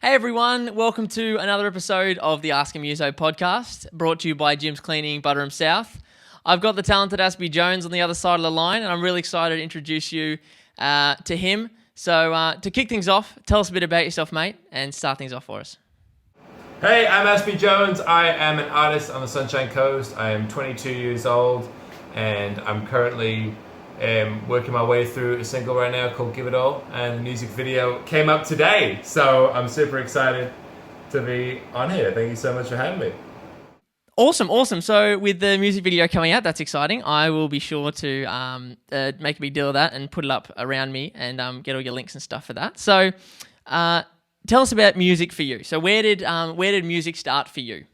Hey everyone, welcome to another episode of the Ask a Muso podcast, brought to you by Jim's Cleaning, Butterham South. I've got the talented Aspy Jones on the other side of the line, and I'm really excited to introduce you to him. So to kick things off, tell us a bit about yourself, mate, and start things off for us. Hey, I'm Aspy Jones. I am an artist on the Sunshine Coast. I am 22 years old, and I'm currently working my way through a single right now called Give It All, and the music video came up today, so I'm super excited to be on here. Thank you so much for having me. Awesome. So with the music video coming out, that's exciting. I will be sure to make a big deal of that and put it up around me and get all your links and stuff for that. So tell us about music for you. So where did music start for you?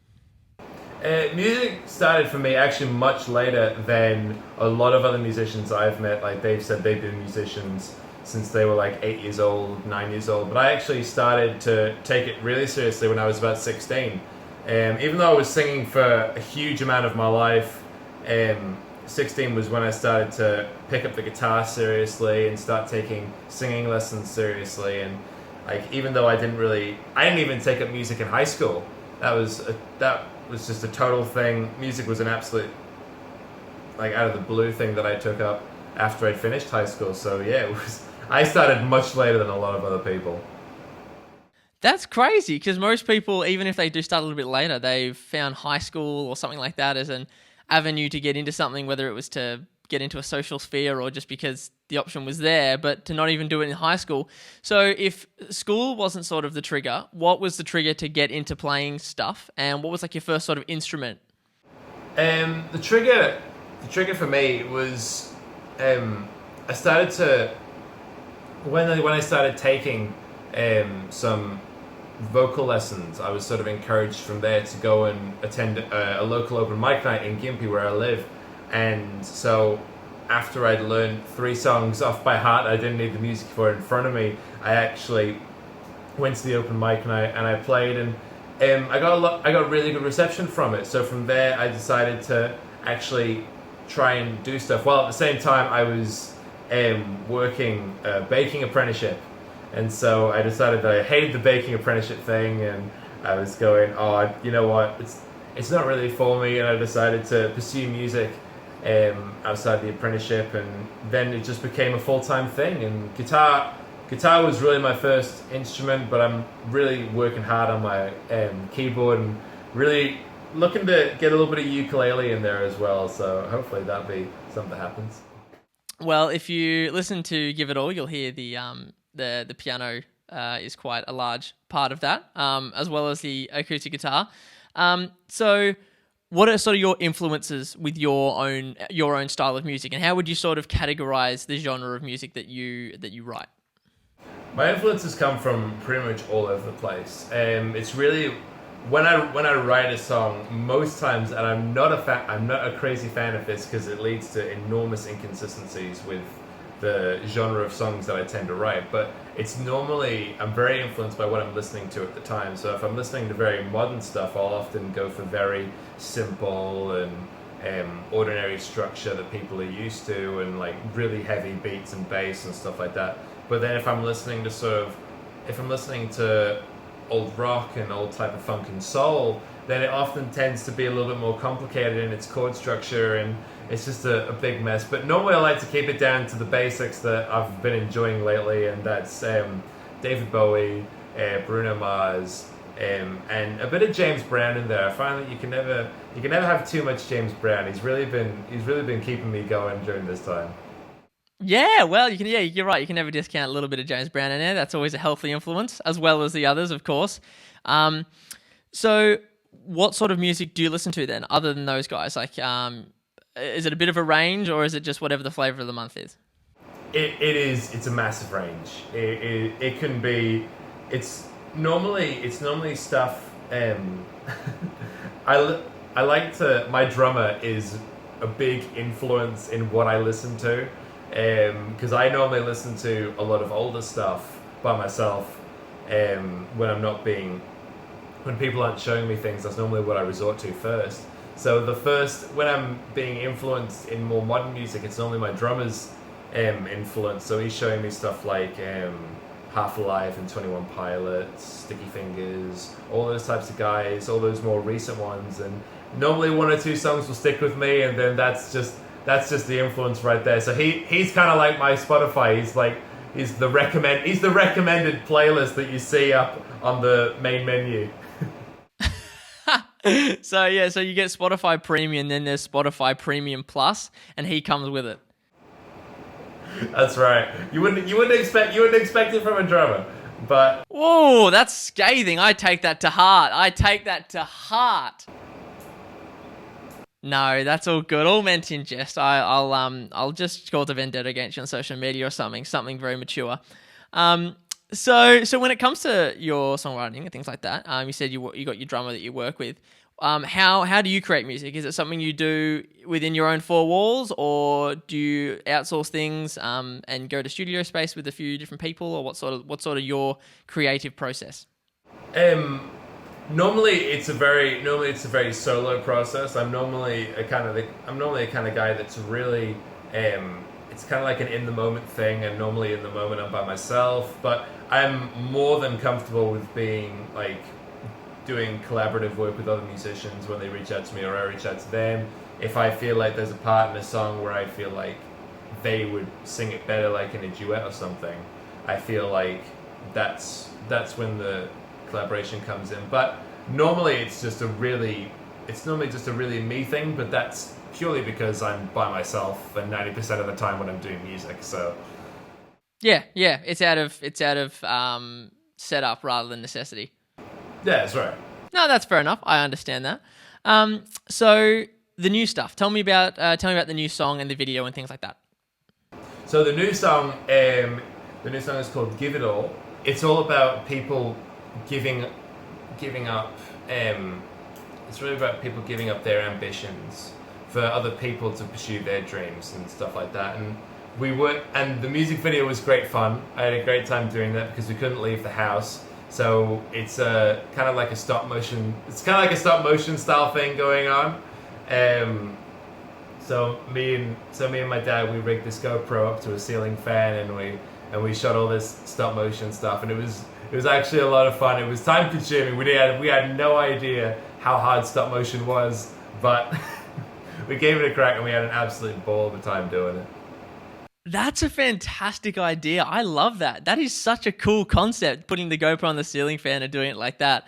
Music started for me actually much later than a lot of other musicians I've met. Like they've said they've been musicians since they were like 8 years old, 9 years old. But I actually started to take it really seriously when I was about 16. Even though I was singing for a huge amount of my life, 16 was when I started to pick up the guitar seriously and start taking singing lessons seriously. And like even though I didn't even take up music in high school. That was just a total thing. Music was an absolute, like, out of the blue thing that I took up after I'd finished high school. So yeah, I started much later than a lot of other people. That's crazy, because most people, even if they do start a little bit later, they've found high school or something like that as an avenue to get into something, whether it was to get into a social sphere or just because the option was there, but to not even do it in high school. So if school wasn't sort of the trigger, what was the trigger to get into playing stuff, and what was like your first sort of instrument? The trigger for me was I started to when I started taking some vocal lessons. I was sort of encouraged from there to go and attend a local open mic night in Gympie where I live. And so after I'd learned 3 songs off by heart, I didn't need the music for it in front of me. I actually went to the open mic night and I played, and I got really good reception from it. So from there, I decided to actually try and do stuff. While at the same time, I was working a baking apprenticeship, and so I decided that I hated the baking apprenticeship thing, and I was going, oh, you know what, it's not really for me, and I decided to pursue music outside the apprenticeship, and then it just became a full-time thing. And guitar was really my first instrument, but I'm really working hard on my keyboard and really looking to get a little bit of ukulele in there as well, so hopefully that'll be something that happens. Well, if you listen to Give It All, you'll hear the piano is quite a large part of that, as well as the acoustic guitar. So what are sort of your influences with your own style of music, and how would you sort of categorize the genre of music that you write? My influences come from pretty much all over the place. It's really when I write a song, most times, and I'm not a crazy fan of this because it leads to enormous inconsistencies with the genre of songs that I tend to write, but it's normally, I'm very influenced by what I'm listening to at the time. So if I'm listening to very modern stuff, I'll often go for very simple and ordinary structure that people are used to, and like really heavy beats and bass and stuff like that. But then if I'm listening to old rock and old type of funk and soul, then it often tends to be a little bit more complicated in its chord structure, and it's just a big mess. But normally I like to keep it down to the basics that I've been enjoying lately, and that's David Bowie, Bruno Mars, and a bit of James Brown in there. I find that you can never have too much James Brown. He's really been keeping me going during this time. Yeah, well, you're right. You can never discount a little bit of James Brown in there. That's always a healthy influence, as well as the others, of course. So what sort of music do you listen to then, other than those guys? Like, is it a bit of a range, or is it just whatever the flavor of the month is? It's a massive range. It can be. It's normally stuff. I like to. My drummer is a big influence in what I listen to, because I normally listen to a lot of older stuff by myself. When people aren't showing me things, that's normally what I resort to first. So when I'm being influenced in more modern music, it's normally my drummer's influence. So he's showing me stuff like Half Alive and 21 Pilots, Sticky Fingers, all those types of guys, all those more recent ones. And normally one or two songs will stick with me, and then that's just the influence right there. So he's kind of like my Spotify. He's the recommended playlist that you see up on the main menu. So you get Spotify Premium, then there's Spotify Premium Plus, and he comes with it. That's right. You wouldn't expect it from a drummer, but whoa, that's scathing. I take that to heart. No, that's all good. All meant in jest. I'll just call it a vendetta against you on social media or something very mature. So when it comes to your songwriting and things like that, you said you got your drummer that you work with. How do you create music? Is it something you do within your own four walls, or do you outsource things and go to studio space with a few different people, or what's sort of your creative process? Normally it's a very solo process. I'm normally a kind of guy that's really it's kind of like an in the moment thing, and normally in the moment I'm by myself, but I'm more than comfortable with being like doing collaborative work with other musicians when they reach out to me or I reach out to them. If I feel like there's a part in a song where I feel like they would sing it better, like in a duet or something, I feel like that's when the collaboration comes in. But normally it's just a really me thing, but that's purely because I'm by myself and 90% of the time when I'm doing music. So yeah, it's out of setup rather than necessity. Yeah, that's right. No, that's fair enough. I understand that. So the new stuff. Tell me about the new song and the video and things like that. So the new song is called "Give It All." It's all about people giving up. It's really about people giving up their ambitions for other people to pursue their dreams and stuff like that. And the music video was great fun. I had a great time doing that because we couldn't leave the house. So it's kind of like a stop motion. It's kind of like a stop motion style thing going on. So me and my dad, we rigged this GoPro up to a ceiling fan, and we shot all this stop motion stuff, and it was actually a lot of fun. It was time consuming. We had no idea how hard stop motion was, but we gave it a crack, and we had an absolute ball of a time doing it. That's a fantastic idea. I love that. That is such a cool concept, putting the GoPro on the ceiling fan and doing it like that.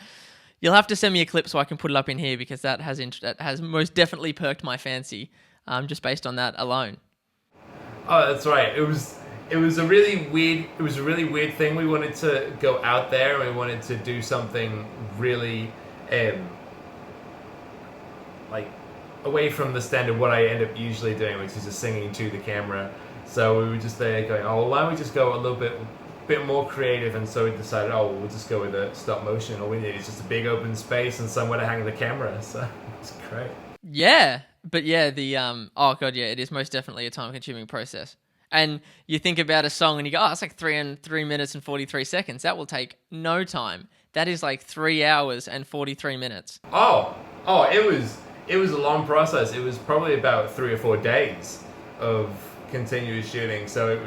You'll have to send me a clip so I can put it up in here, because that has most definitely perked my fancy, just based on that alone. Oh, that's right. It was a really weird thing. We wanted to go out there, and we wanted to do something really like away from the standard what I end up usually doing, which is just singing to the camera. So we were just there going, oh, well, why don't we just go a little bit more creative? And so we decided, we'll just go with a stop motion. All we need is just a big open space and somewhere to hang the camera. So it's great. Yeah, but yeah, it is most definitely a time-consuming process. And you think about a song and you go, it's like 3 minutes and 43 seconds. That will take no time. That is like 3 hours and 43 minutes. It was a long process. It was probably about 3 or 4 days of continuous shooting. So it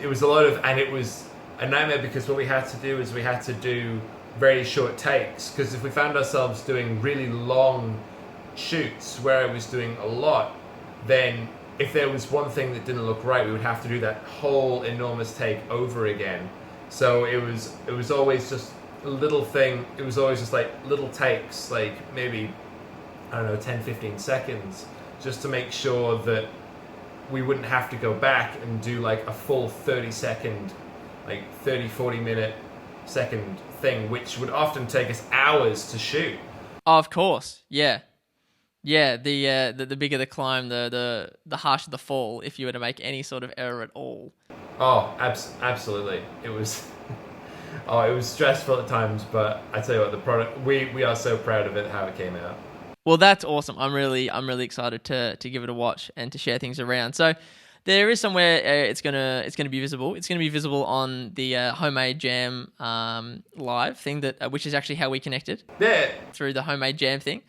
was a lot of, and it was a nightmare because what we had to do is we had to do very short takes, because if we found ourselves doing really long shoots where I was doing a lot, then if there was one thing that didn't look right, we would have to do that whole enormous take over again. So it was always just a little thing. It was always just like little takes, like maybe, I don't know, 10, 15 seconds, just to make sure that we wouldn't have to go back and do like a full 30 second, like 30, 40 minute second thing, which would often take us hours to shoot. Of course, yeah. Yeah, the bigger the climb, the harsher the fall if you were to make any sort of error at all. Oh, absolutely. It was it was stressful at times, but I tell you what, the product, we are so proud of it, how it came out. Well, that's awesome. I'm really excited to give it a watch and to share things around. So there is somewhere it's gonna be visible. It's gonna be visible on the Homemade Jam live thing, that which is actually how we connected. Yeah. Through the Homemade Jam thing.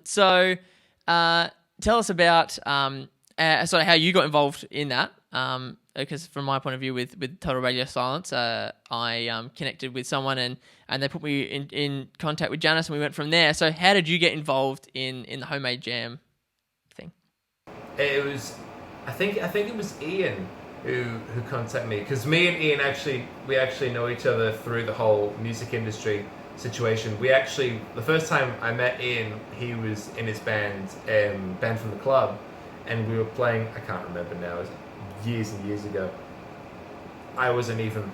So tell us about sort of how you got involved in that, because from my point of view with Total Radio Silence, I connected with someone and they put me in contact with Janice, and we went from there. So how did you get involved in the homemade jam thing? It was, I think it was Ian who contacted me, because me and Ian we actually know each other through the whole music industry situation. The first time I met Ian, he was in his band from the club, and we were playing, I can't remember now, it was years and years ago. I wasn't even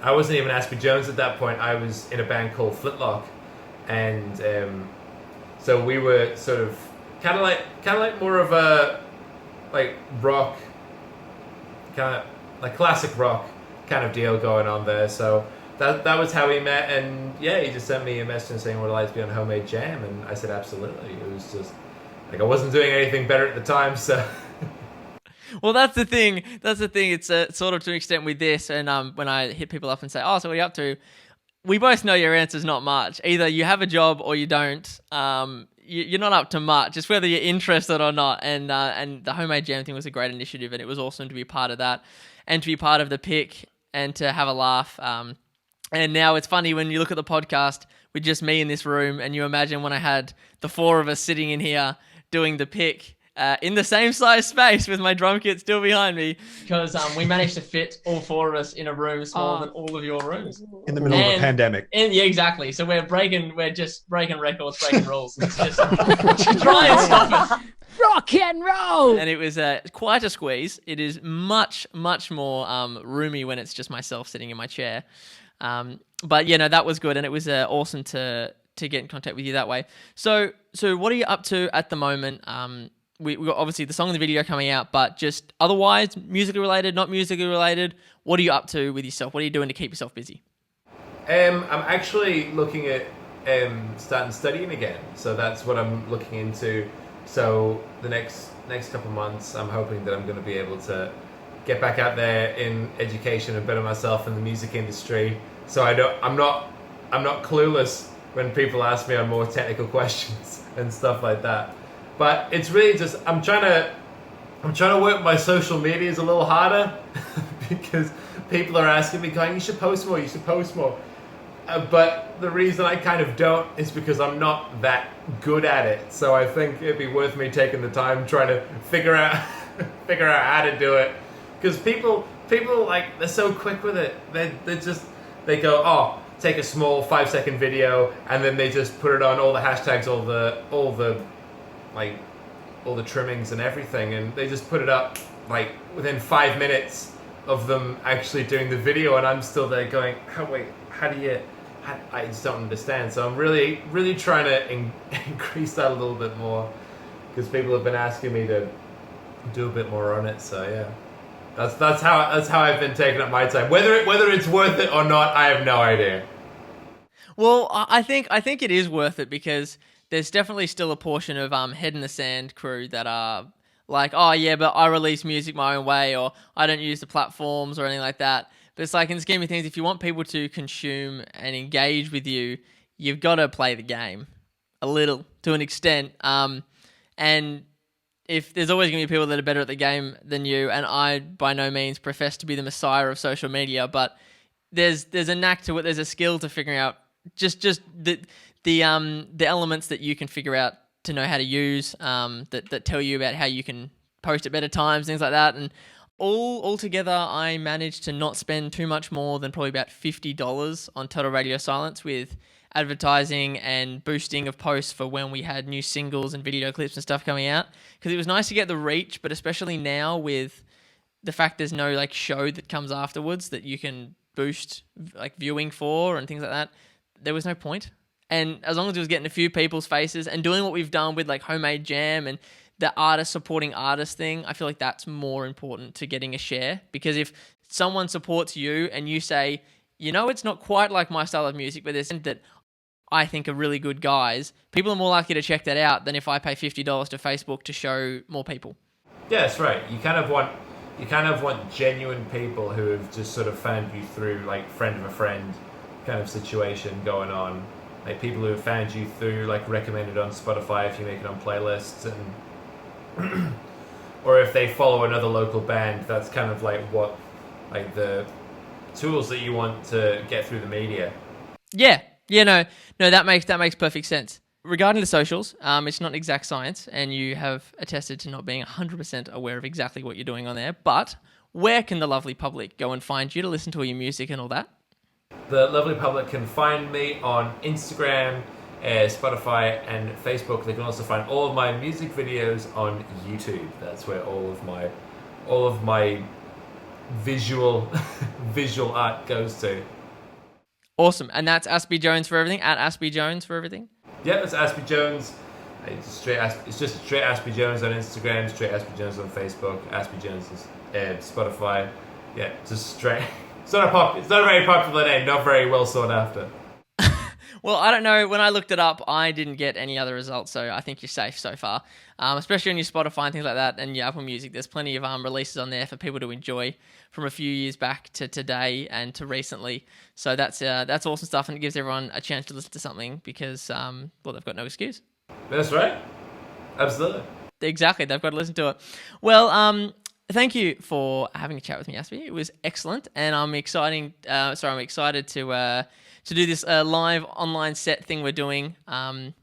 Aspy Jones at that point. I was in a band called Flintlock, and so we were sort of kind of like more of a like rock, kind of like classic rock kind of deal going on there. So that was how we met, and yeah, he just sent me a message saying, would I like to be on Homemade Jam? And I said absolutely. It was just like I wasn't doing anything better at the time, so. Well, that's the thing. It's sort of to an extent with this, and when I hit people up and say, "Oh, so what are you up to?" We both know your answer's not much. Either you have a job or you don't. You're not up to much. It's whether you're interested or not. And the homemade jam thing was a great initiative, and it was awesome to be part of that, and to be part of the pick, and to have a laugh. And now it's funny when you look at the podcast with just me in this room, and you imagine when I had the four of us sitting in here doing the pick. In the same size space with my drum kit still behind me, because we managed to fit all four of us in a room smaller than all of your rooms in the middle of a pandemic. And yeah, exactly. So we're just breaking records, breaking rules. It's just try and stop it. Rock and roll. And it was quite a squeeze. It is much more roomy when it's just myself sitting in my chair. But yeah, no, that was good, and it was awesome to get in contact with you that way. So what are you up to at the moment? We got obviously the song and the video coming out, but just otherwise, musically related, not musically related, what are you up to with yourself? What are you doing to keep yourself busy? I'm actually looking at starting studying again. So that's what I'm looking into. So the next couple of months, I'm hoping that I'm going to be able to get back out there in education and better myself in the music industry. So I'm not clueless when people ask me on more technical questions and stuff like that. But it's really just I'm trying to work my social medias a little harder because people are asking me, going, you should post more. But the reason I kind of don't is because I'm not that good at it. So I think it'd be worth me taking the time trying to figure out how to do it. Because people like they're so quick with it. They go, oh, take a small 5-second video, and then they just put it on all the hashtags, all the trimmings and everything, and they just put it up like within 5 minutes of them actually doing the video, and I'm still there going, I just don't understand. So I'm really trying to increase that a little bit more, because people have been asking me to do a bit more on it. So yeah, that's how I've been taking up my time. Whether it's worth it or not, I have no idea. Well, I think it is worth it, because there's definitely still a portion of head in the sand crew that are like, oh yeah, but I release music my own way, or I don't use the platforms or anything like that. But it's like, in the scheme of things, if you want people to consume and engage with you, you've got to play the game a little, to an extent. And if there's always going to be people that are better at the game than you, and I by no means profess to be the messiah of social media, but there's a knack to it. There's a skill to figuring out just the elements that you can figure out to know how to use, that tell you about how you can post at better times, things like that. And all together, I managed to not spend too much more than probably about $50 on Total Radio Silence, with advertising and boosting of posts for when we had new singles and video clips and stuff coming out. Because it was nice to get the reach, but especially now with the fact there's no like show that comes afterwards that you can boost like viewing for and things like that, there was no point. And as long as it was getting a few people's faces and doing what we've done with like Homemade Jam and the artist supporting artist thing, I feel like that's more important to getting a share. Because if someone supports you and you say, you know, it's not quite like my style of music, but there's that I think are really good guys, people are more likely to check that out than if I pay $50 to Facebook to show more people. Yeah, that's right. You kind of want genuine people who have just sort of found you through like friend of a friend kind of situation going on. Like people who have found you through like recommended on Spotify if you make it on playlists, and or if they follow another local band, that's kind of like what, like the tools that you want to get through the media. Yeah, no, that makes perfect sense. Regarding the socials, it's not exact science, and you have attested to not being 100% aware of exactly what you're doing on there. But where can the lovely public go and find you to listen to all your music and all that? The lovely public can find me on Instagram, Spotify, and Facebook. They can also find all of my music videos on YouTube. That's where all of my visual art goes to. Awesome, and that's Aspy Jones for everything. At Aspy Jones for everything. Yeah, it's Aspy Jones. It's just straight Aspy Jones on Instagram, straight Aspy Jones on Facebook, Aspy Jones is Spotify. Yeah, just straight. It's not a very popular name, not very well sought after. Well, I don't know. When I looked it up, I didn't get any other results, so I think you're safe so far. Especially on your Spotify and things like that, and your Apple Music. There's plenty of releases on there for people to enjoy from a few years back to today and to recently. So that's awesome stuff, and it gives everyone a chance to listen to something because they've got no excuse. That's right. Absolutely. Exactly. They've got to listen to it. Well, thank you for having a chat with me, Aspy. It was excellent, and I'm excited to do this live online set thing we're doing on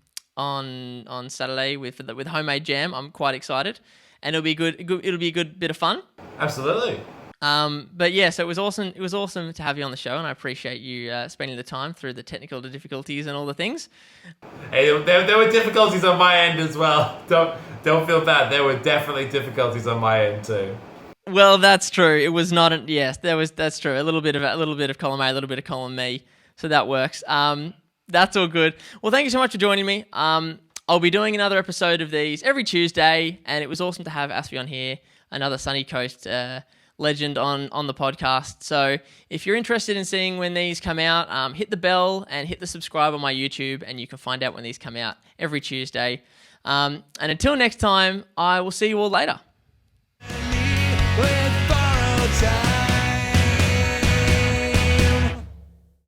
Saturday with Homemade Jam. I'm quite excited, and it'll be good. It'll be a good bit of fun. Absolutely. But yeah, so it was awesome. It was awesome to have you on the show, and I appreciate you spending the time through the technical difficulties and all the things. Hey, there were difficulties on my end as well. Don't feel bad. There were definitely difficulties on my end too. Well, that's true. It was not. That's true. A little bit of column A, a little bit of column B. So that works. That's all good. Well, thank you so much for joining me. I'll be doing another episode of these every Tuesday, and it was awesome to have Aspy on here, another Sunny Coast legend on the podcast. So if you're interested in seeing when these come out, hit the bell and hit the subscribe on my YouTube, and you can find out when these come out every Tuesday. And until next time, I will see you all later. With borrowed time.